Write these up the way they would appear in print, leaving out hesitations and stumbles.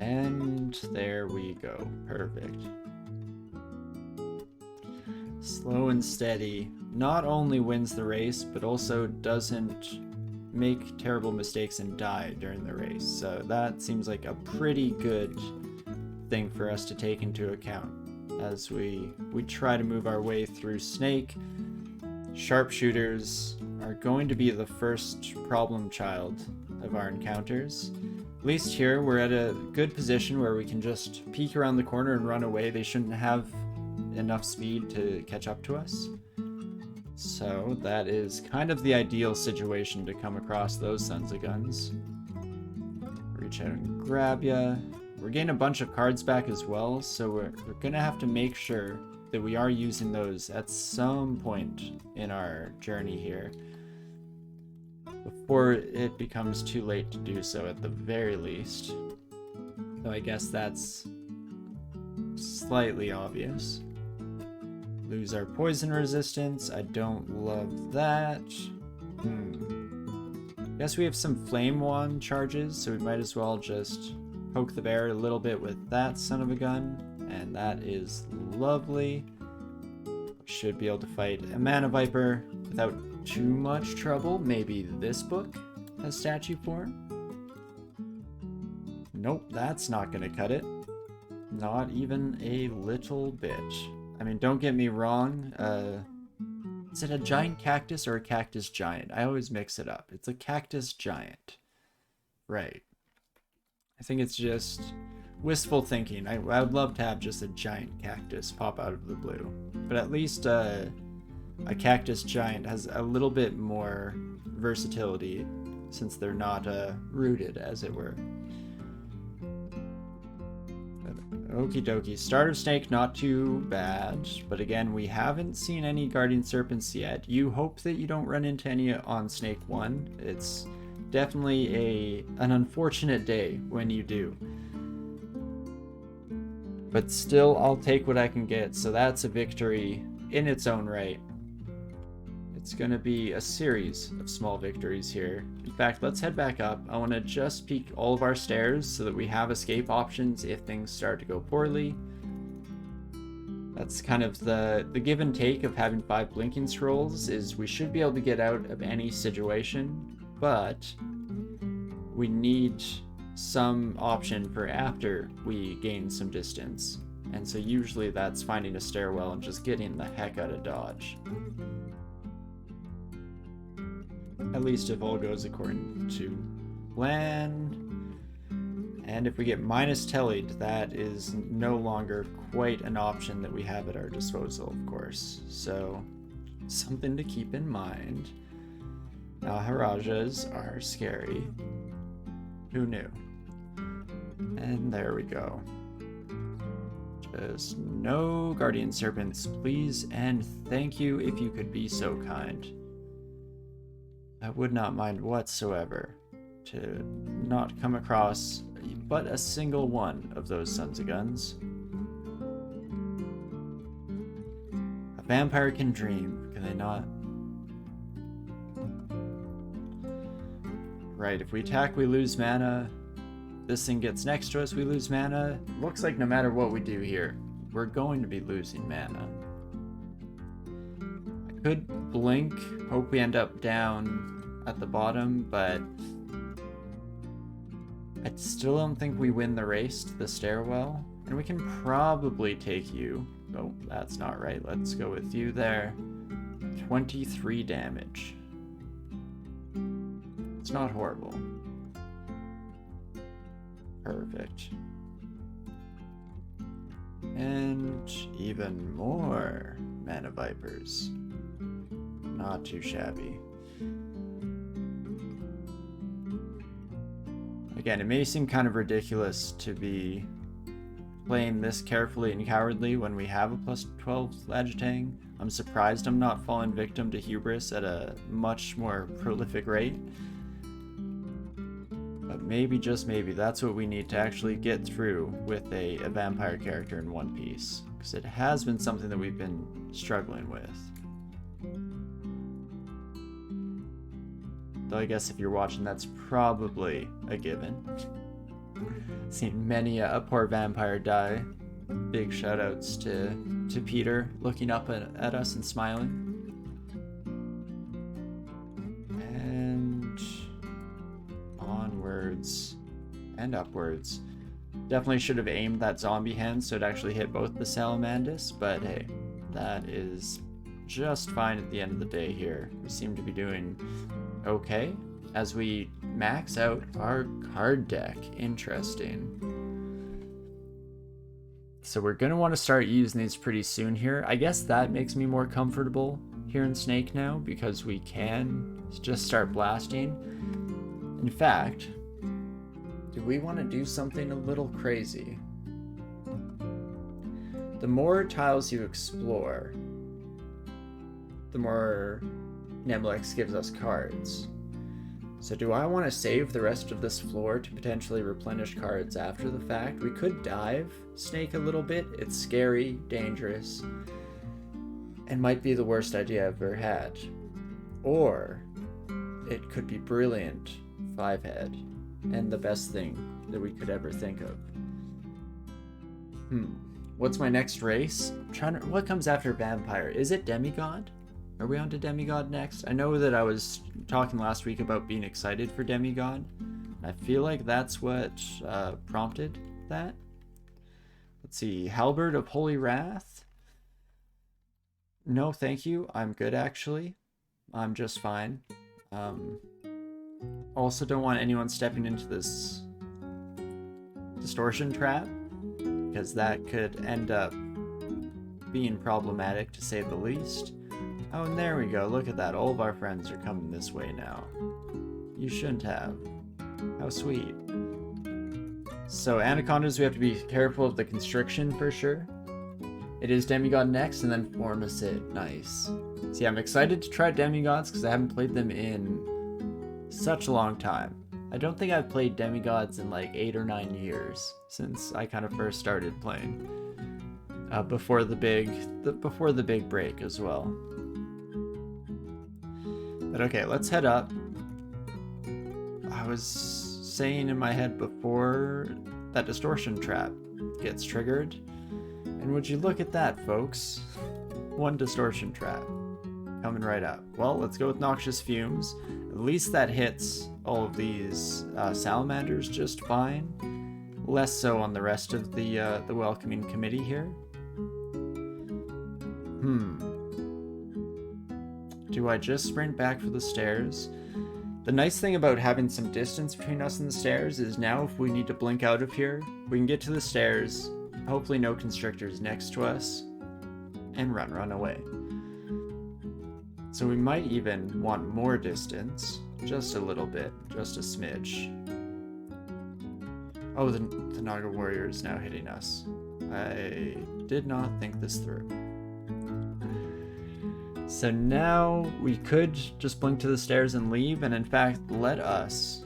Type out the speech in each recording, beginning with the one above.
And there we go. Perfect. Slow and steady not only wins the race, but also doesn't make terrible mistakes and die during the race. So that seems like a pretty good thing for us to take into account as we try to move our way through Snake. Sharpshooters are going to be the first problem child of our encounters. At least here we're at a good position where we can just peek around the corner and run away. They shouldn't have enough speed to catch up to us. So that is kind of the ideal situation to come across those sons of guns. Reach out and grab ya. We're getting a bunch of cards back as well, so we're gonna have to make sure that we are using those at some point in our journey here before it becomes too late to do so at the very least. Though I guess that's slightly obvious. Lose our poison resistance. I don't love that. Guess we have some flame wand charges, so we might as well just poke the bear a little bit with that son of a gun, and that is lovely. Should be able to fight a mana viper without too much trouble. Maybe this book has statue form. Nope, that's not gonna cut it. Not even a little bit. I mean, don't get me wrong. Is it a giant cactus or a cactus giant? I always mix it up. It's a cactus giant. Right. I think it's just wistful thinking. I would love to have just a giant cactus pop out of the blue. But at least a cactus giant has a little bit more versatility since they're not rooted, as it were. Okie dokie. Starter snake, not too bad. But again, we haven't seen any guardian serpents yet. You hope that you don't run into any on snake 1. It's definitely an unfortunate day when you do. But still, I'll take what I can get. So that's a victory in its own right. It's going to be a series of small victories here. In fact, let's head back up. I want to just peek all of our stairs so that we have escape options if things start to go poorly. That's kind of the give and take of having 5 blinking scrolls, is we should be able to get out of any situation, but we need some option for after we gain some distance. And so usually that's finding a stairwell and just getting the heck out of Dodge. At least if all goes according to plan. And if we get minus tellied, that is no longer quite an option that we have at our disposal, of course. So, something to keep in mind. Maharajas are scary. Who knew? And there we go. Just no guardian serpents, please, and thank you if you could be so kind. I would not mind whatsoever to not come across but a single one of those sons of guns. A vampire can dream, can they not? Right, if we attack, we lose mana. This thing gets next to us, we lose mana. Looks like no matter what we do here, we're going to be losing mana. I could blink, hope we end up down at the bottom, but I still don't think we win the race to the stairwell. And we can probably take you. Oh, that's not right. Let's go with you there. 23 damage. It's not horrible. Perfect. And even more mana vipers. Not too shabby. Again, it may seem kind of ridiculous to be playing this carefully and cowardly when we have a plus 12 Lagitang. I'm surprised I'm not falling victim to hubris at a much more prolific rate. But maybe, just maybe, that's what we need to actually get through with a vampire character in One Piece. Because it has been something that we've been struggling with. Though I guess if you're watching, that's probably a given. Seen many a poor vampire die. Big shoutouts to Peter looking up at us and smiling. And onwards and upwards. Definitely should have aimed that zombie hand so it actually hit both the Salamandus, but hey, that is just fine at the end of the day here. We seem to be doing okay as we max out our card deck. Interesting. So we're going to want to start using these pretty soon here. I guess that makes me more comfortable here in Snake now because we can just start blasting. In fact, do we want to do something a little crazy? The more tiles you explore, the more Nemlex gives us cards. So do I want to save the rest of this floor to potentially replenish cards after the fact? We could dive Snake a little bit. It's scary, dangerous, and might be the worst idea I've ever had. Or it could be brilliant, 5-head, and the best thing that we could ever think of. What's my next race? What comes after Vampire? Is it Demigod? Are we on to Demigod next? I know that I was talking last week about being excited for Demigod. I feel like that's what prompted that. Let's see. Halberd of Holy Wrath? No, thank you. I'm good, actually. I'm just fine. Also don't want anyone stepping into this distortion trap, because that could end up being problematic, to say the least. Oh, and there we go. Look at that. All of our friends are coming this way now. You shouldn't have. How sweet. So, Anacondas, we have to be careful of the constriction for sure. It is Demigod next, and then Formicid. Nice. See, I'm excited to try Demigods because I haven't played them in such a long time. I don't think I've played Demigods in like 8 or 9 years since I kind of first started playing. Before the big break as well. But okay, let's head up. I was saying in my head before that distortion trap gets triggered. And would you look at that, folks? One distortion trap coming right up. Well, let's go with Noxious Fumes. At least that hits all of these salamanders just fine. Less so on the rest of the welcoming committee here. Do I just sprint back for the stairs? The nice thing about having some distance between us and the stairs is now if we need to blink out of here, we can get to the stairs, hopefully no constrictors next to us, and run away. So we might even want more distance, just a little bit, just a smidge. Oh, the Naga Warrior is now hitting us. I did not think this through. So now we could just blink to the stairs and leave, and in fact, let us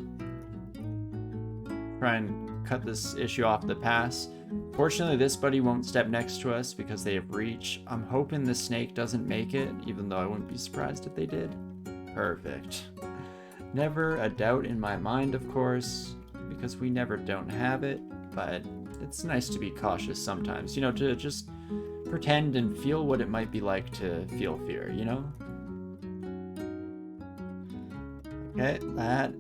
try and cut this issue off the pass. Fortunately, this buddy won't step next to us because they have reach. I'm hoping the snake doesn't make it, even though I wouldn't be surprised if they did. Perfect. Never a doubt in my mind, of course, because we never don't have it, but it's nice to be cautious sometimes, you know, to just pretend and feel what it might be like to feel fear, you know? Okay, that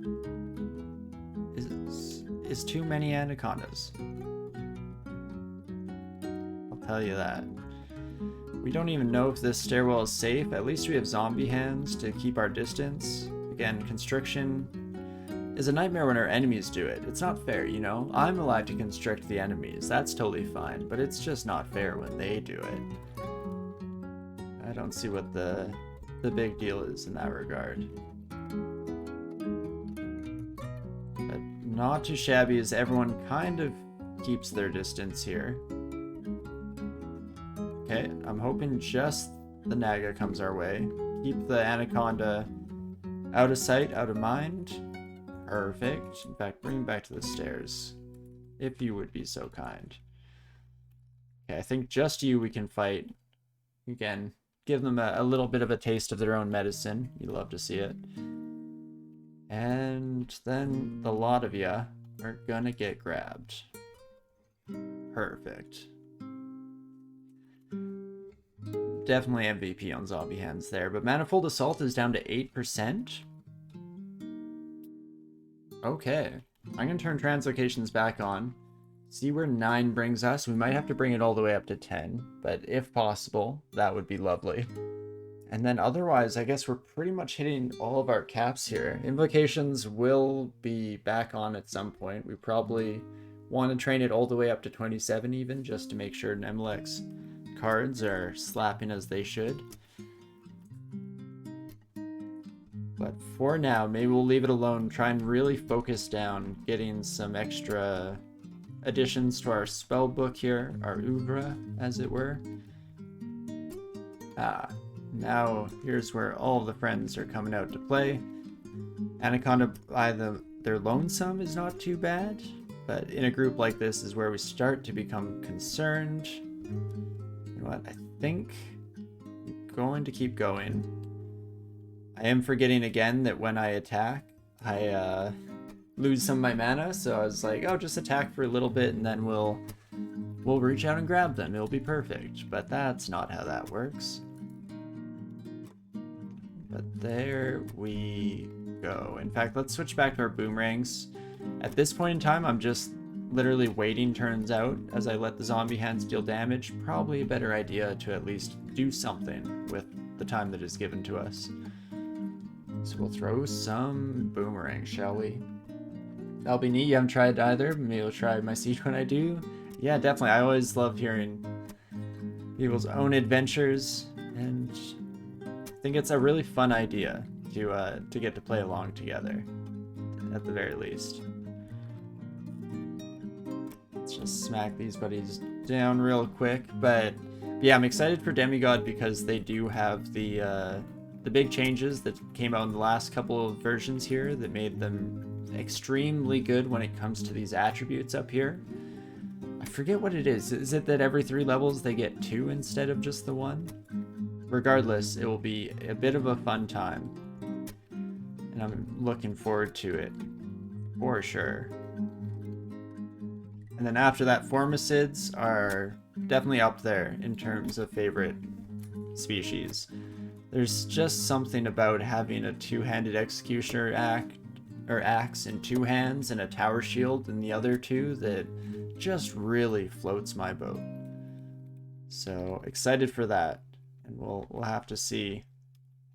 is too many anacondas. I'll tell you that. We don't even know if this stairwell is safe. At least we have zombie hands to keep our distance. Again, constriction is a nightmare when our enemies do it. It's not fair, you know? I'm allowed to constrict the enemies. That's totally fine, but it's just not fair when they do it. I don't see what the big deal is in that regard. But not too shabby as everyone kind of keeps their distance here. Okay, I'm hoping just the Naga comes our way. Keep the Anaconda out of sight, out of mind. Perfect. In fact, bring him back to the stairs, if you would be so kind. Okay, I think just you we can fight. Again, give them a little bit of a taste of their own medicine. You'd love to see it. And then the lot of ya are gonna get grabbed. Perfect. Definitely MVP on zombie hands there, but Manifold Assault is down to 8%. Okay. I'm gonna turn translocations back on. See where 9 brings us. We might have to bring it all the way up to 10, but if possible, that would be lovely. And then otherwise, I guess we're pretty much hitting all of our caps here. Invocations will be back on at some point. We probably want to train it all the way up to 27 even, just to make sure Nemlek's cards are slapping as they should. But for now, maybe we'll leave it alone, try and really focus down getting some extra additions to our spell book here, our oeuvre, as it were. Now here's where all the friends are coming out to play. Anaconda by their lonesome is not too bad, but in a group like this is where we start to become concerned. You know what, I think I'm going to keep going. I am forgetting again that when I attack, I lose some of my mana, so I was like, oh, just attack for a little bit and then we'll reach out and grab them. It'll be perfect, but that's not how that works. But there we go. In fact, let's switch back to our boomerangs. At this point in time, I'm just literally waiting turns out as I let the zombie hands deal damage. Probably a better idea to at least do something with the time that is given to us. So we'll throw some boomerangs, shall we? That'll be neat. You haven't tried either. Maybe you'll try my siege when I do. Yeah, definitely. I always love hearing people's own adventures, and I think it's a really fun idea to get to play along together, at the very least. Let's just smack these buddies down real quick. But yeah, I'm excited for Demigod because they do have the big changes that came out in the last couple of versions here that made them extremely good when it comes to these attributes up here. I forget what it is. Is it that every 3 levels they get 2 instead of just the 1? Regardless, it will be a bit of a fun time, and I'm looking forward to it for sure. And then after that, Formicids are definitely up there in terms of favorite species. There's just something about having a 2-handed executioner axe in 2 hands and a tower shield in the other 2 that just really floats my boat. So excited for that, and we'll have to see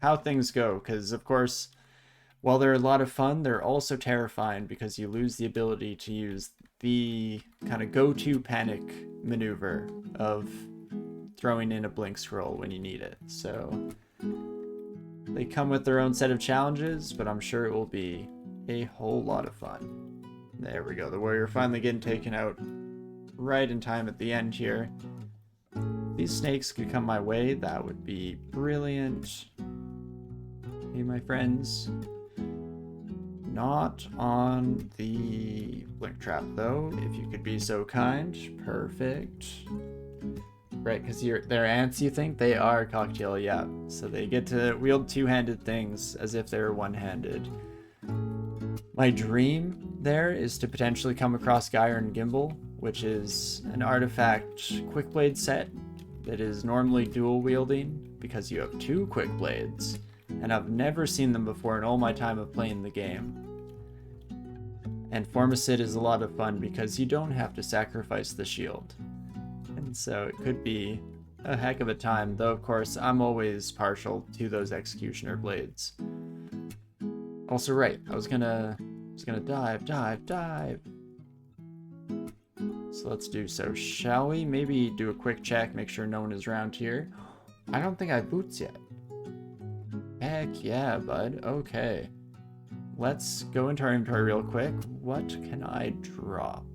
how things go, because of course, while they're a lot of fun, they're also terrifying because you lose the ability to use the kind of go-to panic maneuver of throwing in a blink scroll when you need it. So they come with their own set of challenges, but I'm sure it will be a whole lot of fun. There we go. The warrior finally getting taken out right in time at the end here. If these snakes could come my way, that would be brilliant. Hey, my friends. Not on the blink trap, though, if you could be so kind. Perfect. Right, because they're ants, you think? They are cocktail, yeah. So they get to wield 2-handed things as if they were 1-handed. My dream there is to potentially come across Gyron Gimbal, which is an artifact quick blade set that is normally dual wielding because you have 2 quick blades, and I've never seen them before in all my time of playing the game. And Formicid is a lot of fun because you don't have to sacrifice the shield. And so it could be a heck of a time, though of course I'm always partial to those executioner blades. Also, right, I was gonna dive. So let's do so, shall we? Maybe do a quick check, make sure no one is around here. I don't think I have boots yet. Heck yeah, bud. Okay. Let's go into our inventory real quick. What can I drop?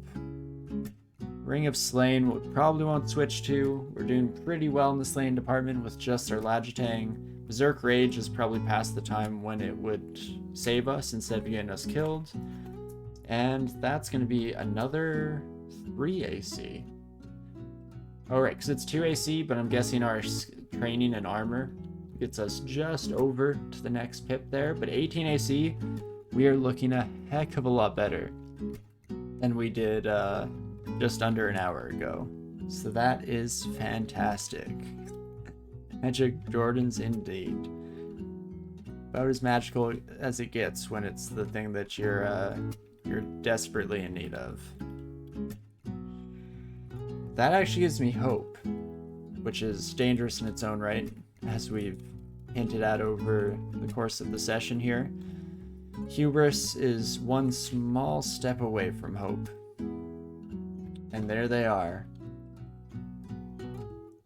Ring of Slain, we probably won't switch to. We're doing pretty well in the Slain department with just our Lagitang. Berserk Rage is probably past the time when it would save us instead of getting us killed. And that's going to be another 3 AC. Alright, because it's 2 AC, but I'm guessing our training and armor gets us just over to the next pip there. But 18 AC, we are looking a heck of a lot better. than we did just under an hour ago. So that is fantastic. Magic Jordans indeed. About as magical as it gets when it's the thing that you're desperately in need of. That actually gives me hope, which is dangerous in its own right, as we've hinted at over the course of the session here. Hubris is one small step away from hope. And there they are.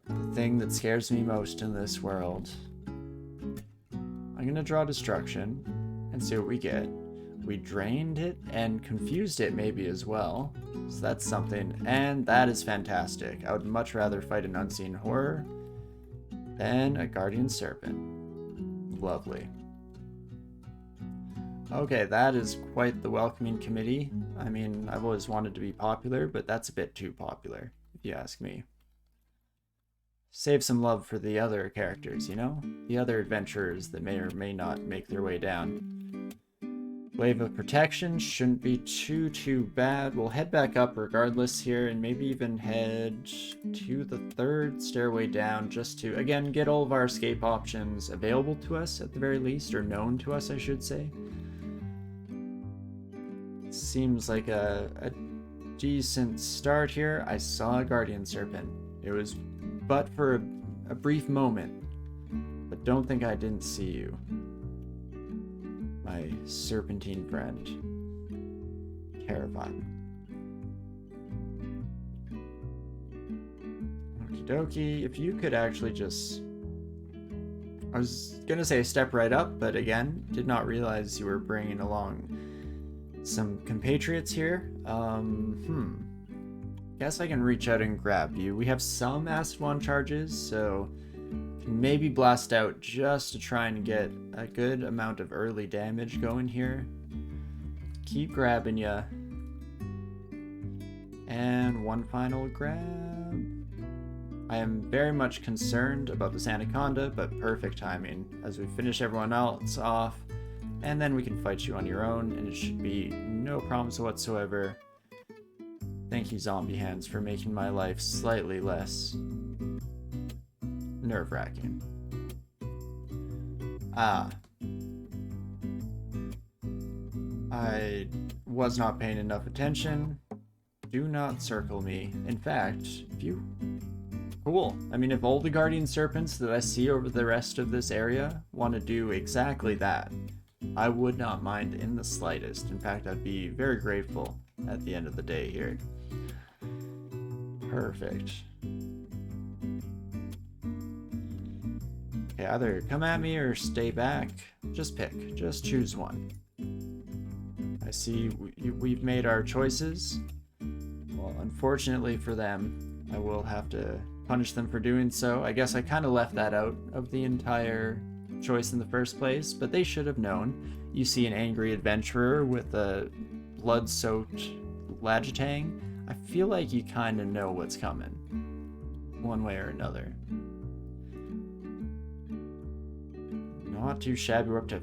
The thing that scares me most in this world. I'm gonna draw Destruction and see what we get. We drained it and confused it maybe as well. So that's something, and that is fantastic. I would much rather fight an Unseen Horror than a Guardian Serpent. Lovely. Okay, that is quite the welcoming committee. I mean, I've always wanted to be popular, but that's a bit too popular, if you ask me. Save some love for the other characters, you know? The other adventurers that may or may not make their way down. Wave of Protection shouldn't be too bad. We'll head back up regardless here, and maybe even head to the third stairway down just to, again, get all of our escape options available to us at the very least, or known to us, I should say. Seems like a decent start here. I saw a Guardian Serpent. It was but for a brief moment, but don't think I didn't see you. My serpentine friend. Terrifying. Okie dokie, if you could actually just... I was gonna say step right up, but again, did not realize you were bringing along some compatriots here. Guess I can reach out and grab you. We have some Acid Wand charges, so can maybe blast out just to try and get a good amount of early damage going here. Keep grabbing ya. And one final grab. I am very much concerned about this Anaconda, but perfect timing as we finish everyone else off, and then we can fight you on your own, and it should be no problems whatsoever. Thank you, Zombie Hands, for making my life slightly less nerve-wracking. I was not paying enough attention. Do not circle me. In fact, if you... Cool. I mean, if all the Guardian Serpents that I see over the rest of this area want to do exactly that, I would not mind in the slightest. In fact, I'd be very grateful at the end of the day here. Perfect. Okay, either come at me or stay back. Just pick. Just choose one. I see we've made our choices. Well, unfortunately for them, I will have to punish them for doing so. I guess I kind of left that out of the entire choice in the first place, but they should have known. You see an angry adventurer with a blood-soaked Lagitang. I feel like you kind of know what's coming, one way or another. Not too shabby. We're up to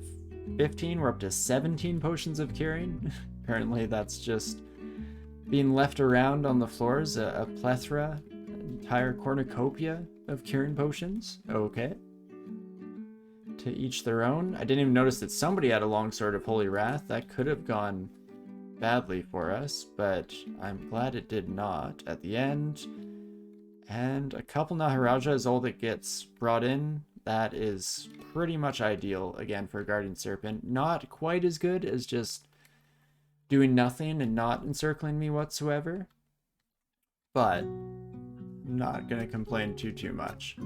15. We're up to 17 potions of curing. Apparently that's just being left around on the floors. A plethora, an entire cornucopia of curing potions. Okay. To each their own. I didn't even notice that somebody had a longsword of Holy Wrath. That could have gone badly for us, but I'm glad it did not at the end. And a couple Naharaja is all that gets brought in. That is pretty much ideal, again, for a Guardian Serpent. Not quite as good as just doing nothing and not encircling me whatsoever, but I'm not going to complain too much.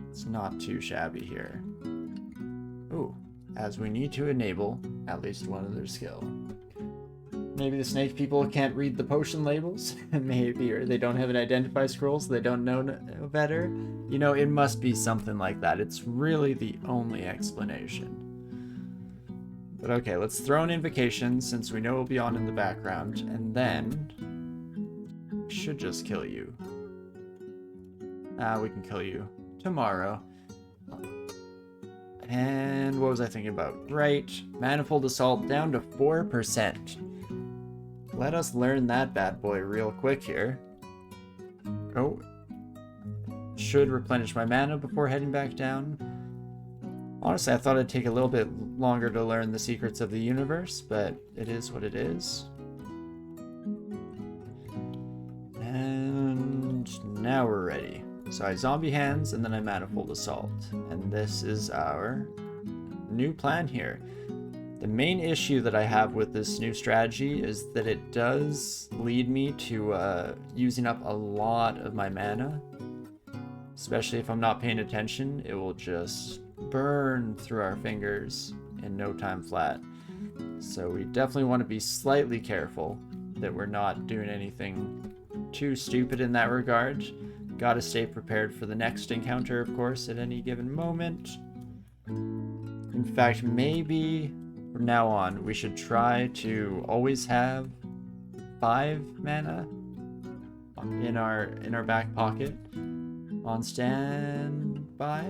It's not too shabby here. Ooh, as we need to enable at least one of their skill. Maybe the snake people can't read the potion labels, maybe, or they don't have an identify scroll, so they don't know better. You know, it must be something like that. It's really the only explanation. But okay, let's throw an invocation, since we know we'll be on in the background, and then we should just kill you. We can kill you tomorrow. And what was I thinking about? Right, Manifold Assault down to 4%. let us learn that bad boy real quick here. Oh. Should replenish my mana before heading back down. Honestly, I thought it'd take a little bit longer to learn the secrets of the universe, but it is what it is. And now we're ready. So I zombie hands, and then I manifold assault. And this is our new plan here. The main issue that I have with this new strategy is that it does lead me to using up a lot of my mana. Especially if I'm not paying attention, it will just burn through our fingers in no time flat. So we definitely want to be slightly careful that we're not doing anything too stupid in that regard. Gotta stay prepared for the next encounter, of course, at any given moment. In fact, maybe from now on, we should try to always have 5 mana in our back pocket on standby.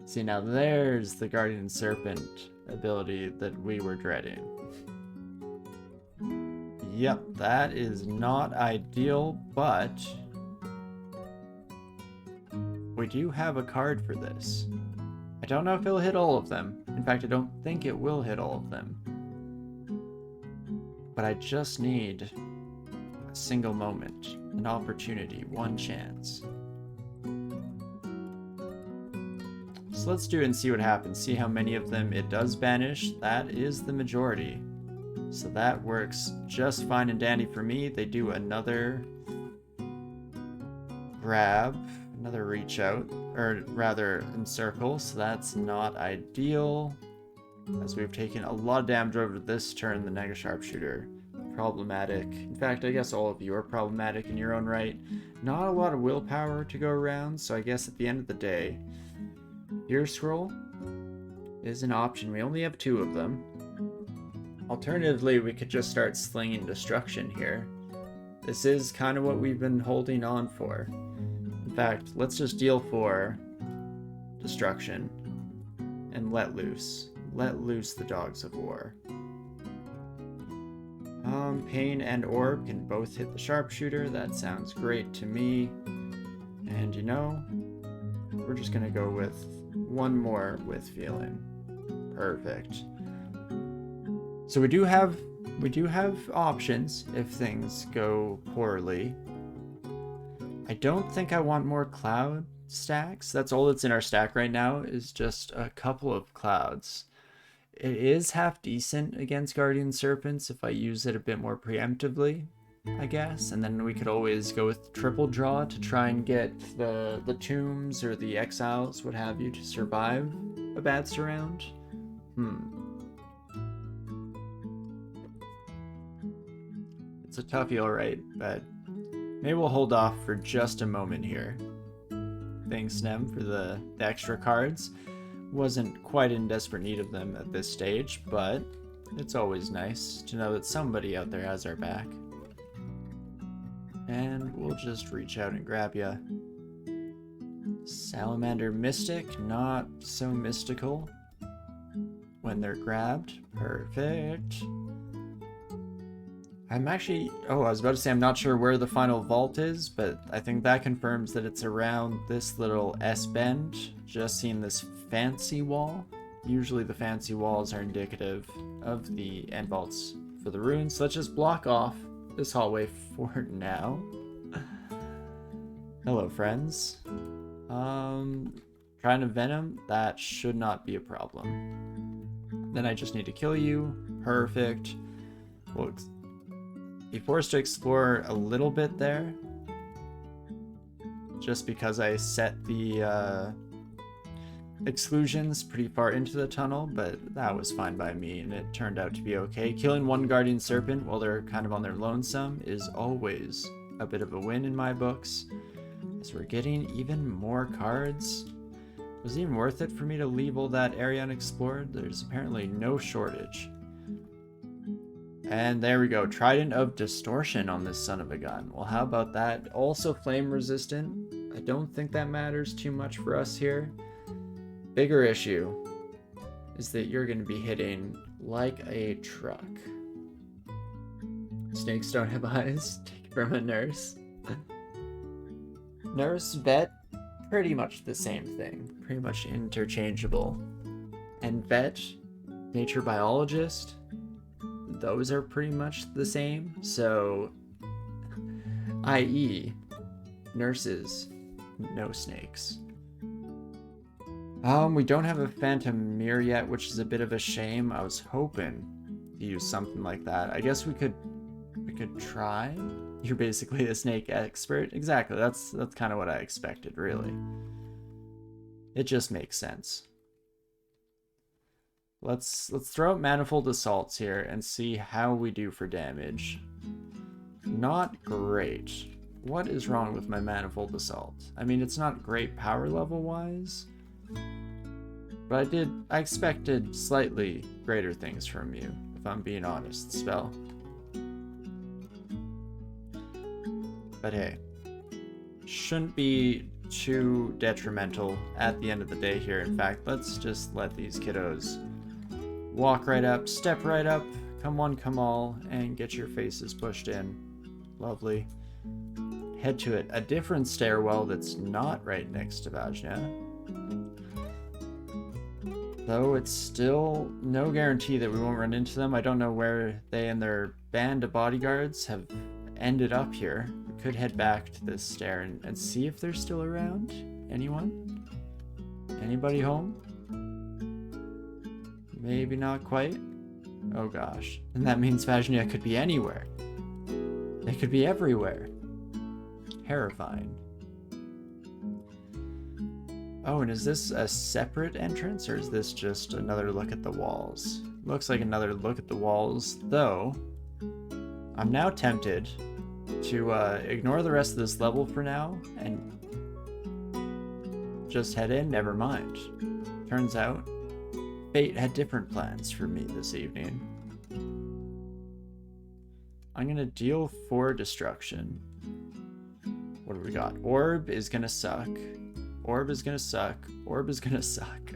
See, now there's the Guardian Serpent ability that we were dreading. Yep, that is not ideal, but we do have a card for this. I don't know if it'll hit all of them. In fact, I don't think it will hit all of them. But I just need a single moment, an opportunity, one chance. So let's do it and see what happens. See how many of them it does banish. That is the majority. So that works just fine and dandy for me. They do another grab, another reach out, or rather encircle, so that's not ideal. As we've taken a lot of damage over this turn, the Nega Sharpshooter. Problematic. In fact, I guess all of you are problematic in your own right. Not a lot of willpower to go around, so I guess at the end of the day, Ear Scroll is an option. We only have 2 of them. Alternatively, we could just start slinging destruction here. This is kind of what we've been holding on for. In fact, let's just deal 4 destruction and let loose. Let loose the Dogs of War. Pain and Orb can both hit the Sharpshooter. That sounds great to me. And you know, we're just gonna go with one more with feeling. Perfect. So we do have options if things go poorly. I don't think I want more cloud stacks. That's all that's in our stack right now, is just a couple of clouds. It is half decent against Guardian Serpents if I use it a bit more preemptively, I guess. And then we could always go with triple draw to try and get the tombs or the exiles, what have you, to survive a bad surround. It's a toughie, alright, but maybe we'll hold off for just a moment here. Thanks, Nem, for the extra cards. Wasn't quite in desperate need of them at this stage, but it's always nice to know that somebody out there has our back. And we'll just reach out and grab ya. Salamander Mystic, not so mystical when they're grabbed. Perfect. I'm actually, I was about to say I'm not sure where the final vault is, but I think that confirms that it's around this little S-bend. Just seeing this fancy wall. Usually the fancy walls are indicative of the end vaults for the runes. So let's just block off this hallway for now. Hello, friends. Trying to venom, that should not be a problem. Then I just need to kill you. Perfect. We'll be forced to explore a little bit there, just because I set the exclusions pretty far into the tunnel, but that was fine by me and it turned out to be okay. Killing one Guardian Serpent while they're kind of on their lonesome is always a bit of a win in my books. As we're getting even more cards. Was it even worth it for me to leave all that area unexplored? There's apparently no shortage. And there we go, Trident of Distortion on this son of a gun. Well, how about that? Also flame resistant. I don't think that matters too much for us here. Bigger issue is that you're going to be hitting like a truck. Snakes don't have eyes. Take it from a nurse. Nurse, vet, pretty much the same thing. Pretty much interchangeable. And vet, nature biologist, those are pretty much the same. So, i.e., nurses, no snakes. We don't have a phantom mirror yet, which is a bit of a shame. I was hoping to use something like that. I guess we could try. You're basically a snake expert. Exactly. That's kind of what I expected, really. It just makes sense. Let's throw out manifold assaults here and see how we do for damage. Not great. What is wrong with my manifold assault? I mean, it's not great power level wise, but I expected slightly greater things from you, if I'm being honest, spell. But hey, shouldn't be too detrimental at the end of the day here. In fact, let's just let these kiddos walk right up, step right up, come one, come all, and get your faces pushed in. Lovely. Head to it. A different stairwell that's not right next to Vajna. Though it's still no guarantee that we won't run into them. I don't know where they and their band of bodyguards have ended up here. We could head back to this stair and see if they're still around. Anyone? Anybody home? Maybe not quite. Oh gosh. And that means Vajna could be anywhere. They could be everywhere. Terrifying. Oh, and is this a separate entrance, or is this just another look at the walls? Looks like another look at the walls, though I'm now tempted to ignore the rest of this level for now and just head in. Never mind. Turns out fate had different plans for me this evening. I'm gonna deal 4 destruction. What do we got? Orb is gonna suck. Orb is gonna suck. Orb is gonna suck.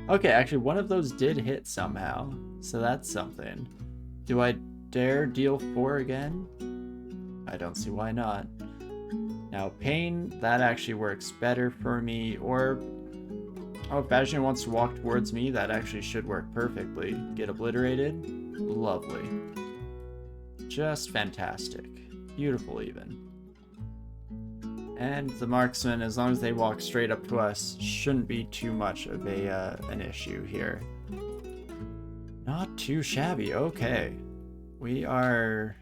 Okay, actually one of those did hit somehow, so that's something. Do I dare deal 4 again? I don't see why not. Now pain, that actually works better for me. Orb, oh, if Vajna wants to walk towards me, that actually should work perfectly. Get obliterated. Lovely. Just fantastic. Beautiful even. And the marksman, as long as they walk straight up to us, shouldn't be too much of an issue here. Not too shabby. Okay. We are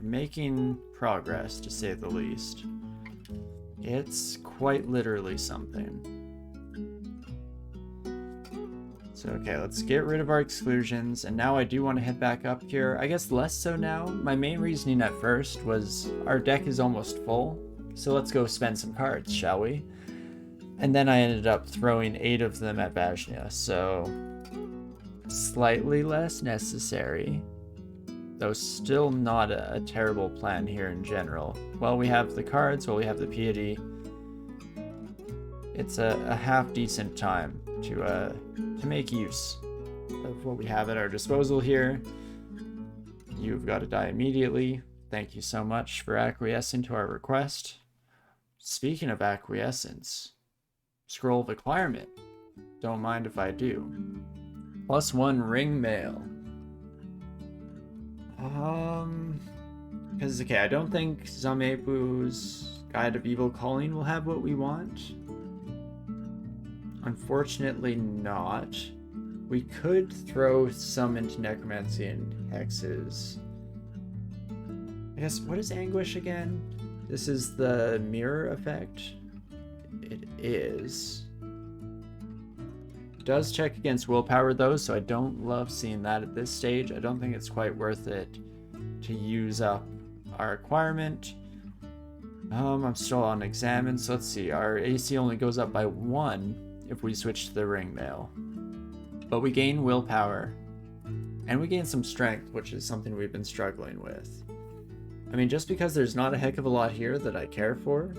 making progress, to say the least. It's quite literally something. So, okay, let's get rid of our exclusions, and now I do want to head back up here. I guess less so now. My main reasoning at first was our deck is almost full, so let's go spend some cards, shall we? And then I ended up throwing 8 of them at Vajna, so slightly less necessary, though still not a terrible plan here in general. While we have the cards, while we have the piety, it's a half decent time to make use of what we have at our disposal here. You've got to die immediately. Thank you so much for acquiescing to our request. Speaking of acquiescence, scroll of acquirement. Don't mind if I do. +1 ring mail. Because, okay, I don't think Zamebu's Guide of Evil Calling will have what we want. Unfortunately not. We could throw some into Necromancy and Hexes. I guess, what is Anguish again? This is the mirror effect? It is. It does check against willpower though, so I don't love seeing that at this stage. I don't think it's quite worth it to use up our acquirement. I'm still on examine, so let's see. Our AC only goes up by 1 if we switch to the ring mail. But we gain willpower, and we gain some strength, which is something we've been struggling with. I mean, just because there's not a heck of a lot here that I care for,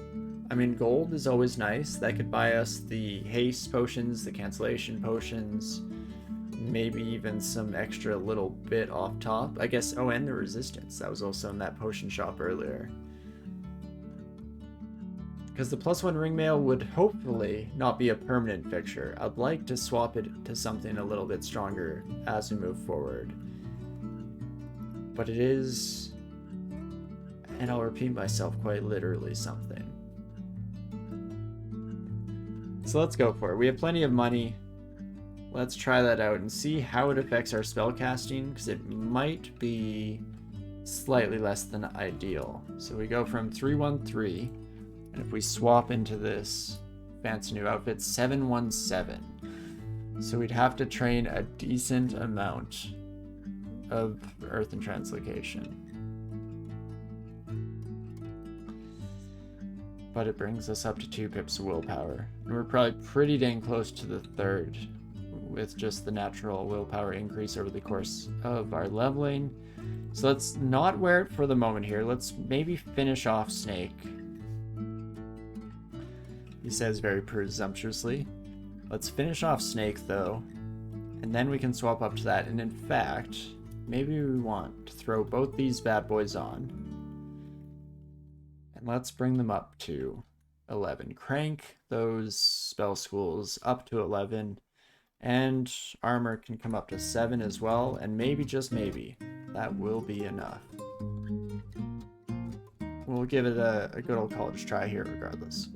I mean, gold is always nice. That could buy us the haste potions, the cancellation potions, maybe even some extra little bit off top. I guess, oh, and the resistance. That was also in that potion shop earlier. Because the +1 ring mail would hopefully not be a permanent fixture. I'd like to swap it to something a little bit stronger as we move forward. But it is, and I'll repeat myself, quite literally something. So let's go for it. We have plenty of money. Let's try that out and see how it affects our spellcasting, because it might be slightly less than ideal. So we go from 313, and if we swap into this fancy new outfit, 717. So we'd have to train a decent amount of Earth and Translocation. But it brings us up to 2 pips of willpower. And we're probably pretty dang close to the 3rd, with just the natural willpower increase over the course of our leveling. So let's not wear it for the moment here. Let's maybe finish off Snake. He says very presumptuously. Let's finish off Snake though, and then we can swap up to that. And in fact, maybe we want to throw both these bad boys on. And let's bring them up to 11. Crank those spell schools up to 11. And armor can come up to 7 as well. And maybe, just maybe, that will be enough. We'll give it a good old college try here regardless.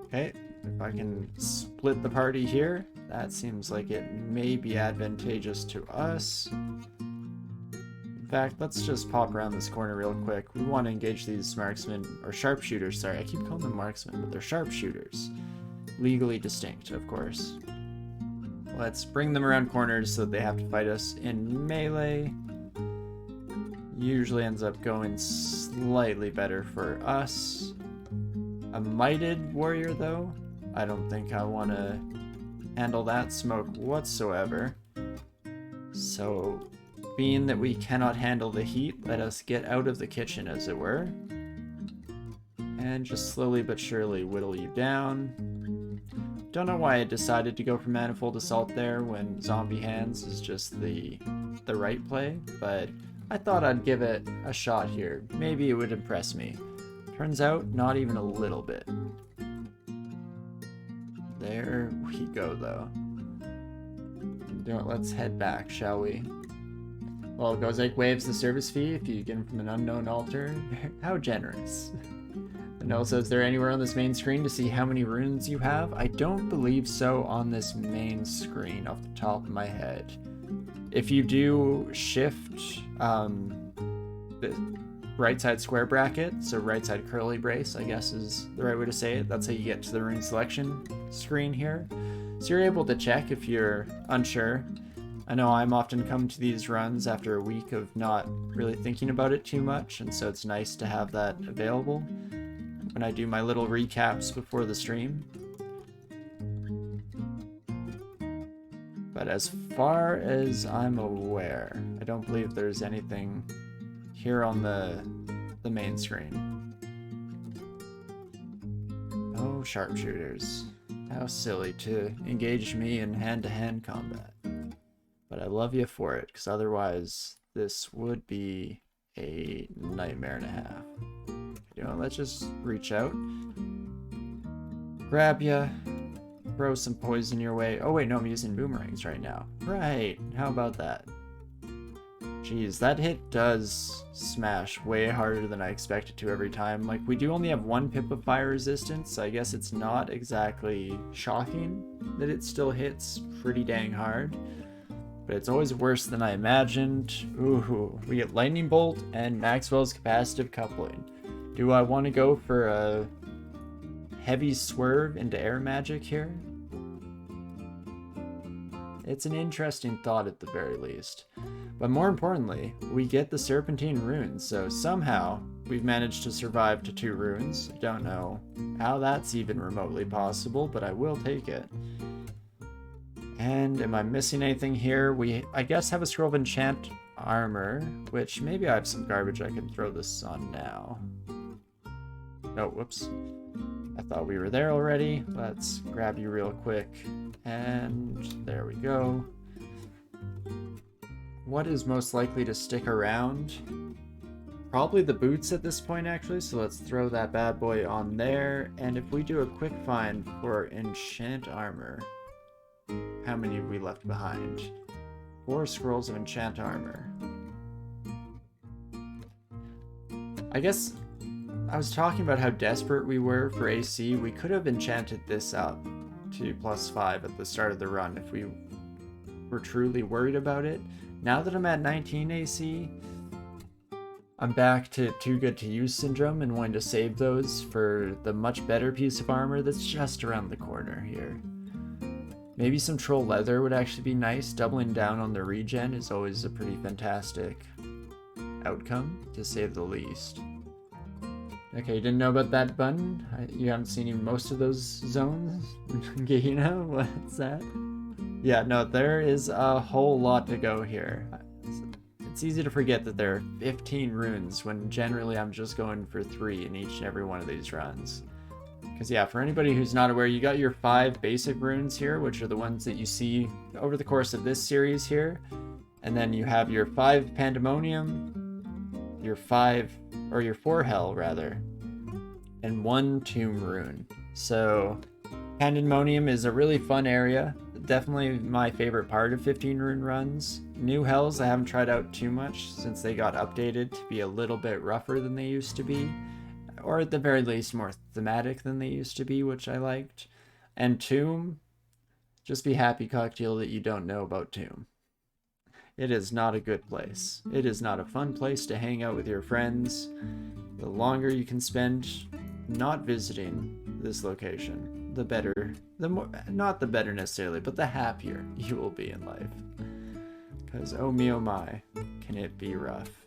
Okay, if I can split the party here, that seems like it may be advantageous to us. In fact, let's just pop around this corner real quick. We want to engage these marksmen, or sharpshooters, sorry. I keep calling them marksmen, but they're sharpshooters. Legally distinct, of course. Let's bring them around corners so that they have to fight us in melee. Usually ends up going slightly better for us. A mighted warrior, though, I don't think I want to handle that smoke whatsoever. So, being that we cannot handle the heat, let us get out of the kitchen, as it were. And just slowly but surely whittle you down. Don't know why I decided to go for Manifold Assault there when Zombie Hands is just the right play, but I thought I'd give it a shot here. Maybe it would impress me. Turns out, not even a little bit. There we go, though. Let's head back, shall we? Well, Gozek waives the service fee if you get him from an unknown altar. How generous. The note says, there anywhere on this main screen to see how many runes you have? I don't believe so on this main screen off the top of my head. If you do shift the right side square bracket, so right side curly brace, I guess is the right way to say it. That's how you get to the rune selection screen here. So you're able to check if you're unsure. I know I'm often coming to these runs after a week of not really thinking about it too much, and so it's nice to have that available when I do my little recaps before the stream. But as far as I'm aware, I don't believe there's anything here on the main screen. Oh, sharpshooters. How silly to engage me in hand-to-hand combat. But I love you for it, because otherwise this would be a nightmare and a half. You know, let's just reach out. Grab ya. Throw some poison your way. Oh wait, no, I'm using boomerangs right now. Right, how about that? Jeez, that hit does smash way harder than I expected to every time. Like, we do only have 1 pip of fire resistance, so I guess it's not exactly shocking that it still hits pretty dang hard. But it's always worse than I imagined. Ooh, we get Lightning Bolt and Maxwell's Capacitive Coupling. Do I want to go for a heavy swerve into air magic here? It's an interesting thought at the very least. But more importantly, we get the Serpentine runes, so somehow we've managed to survive to 2 runes. I don't know how that's even remotely possible, but I will take it. And am I missing anything here? We, I guess, have a Scroll of Enchant Armor, which maybe I have some garbage I can throw this on now. Oh, whoops. I thought we were there already. Let's grab you real quick. And there we go. What is most likely to stick around? Probably the boots at this point, actually, so let's throw that bad boy on there. And if we do a quick find for enchant armor, how many have we left behind? 4 scrolls of enchant armor. I guess I was talking about how desperate we were for AC. We could have enchanted this up to +5 at the start of the run if we were truly worried about it. Now that I'm at 19 AC, I'm back to too good to use syndrome and wanting to save those for the much better piece of armor that's just around the corner here. Maybe some troll leather would actually be nice. Doubling down on the regen is always a pretty fantastic outcome, to say the least. Okay, you didn't know about that button? You haven't seen even most of those zones? You know, what's that? Yeah, no, there is a whole lot to go here. It's easy to forget that there are 15 runes when generally I'm just going for 3 in each and every one of these runs. Because yeah, for anybody who's not aware, you got your 5 basic runes here, which are the ones that you see over the course of this series here. And then you have your 5 Pandemonium, your 4 Hell rather, and 1 Tomb rune. So Pandemonium is a really fun area. Definitely my favorite part of 15 rune runs. New Hells I haven't tried out too much since they got updated to be a little bit rougher than they used to be. Or at the very least more thematic than they used to be, which I liked. And Tomb, just be happy, Cocktail, that you don't know about Tomb. It is not a good place. It is not a fun place to hang out with your friends. The longer you can spend not visiting this location, the better, the more, not the better necessarily, but the happier you will be in life. Because oh me oh my, can it be rough.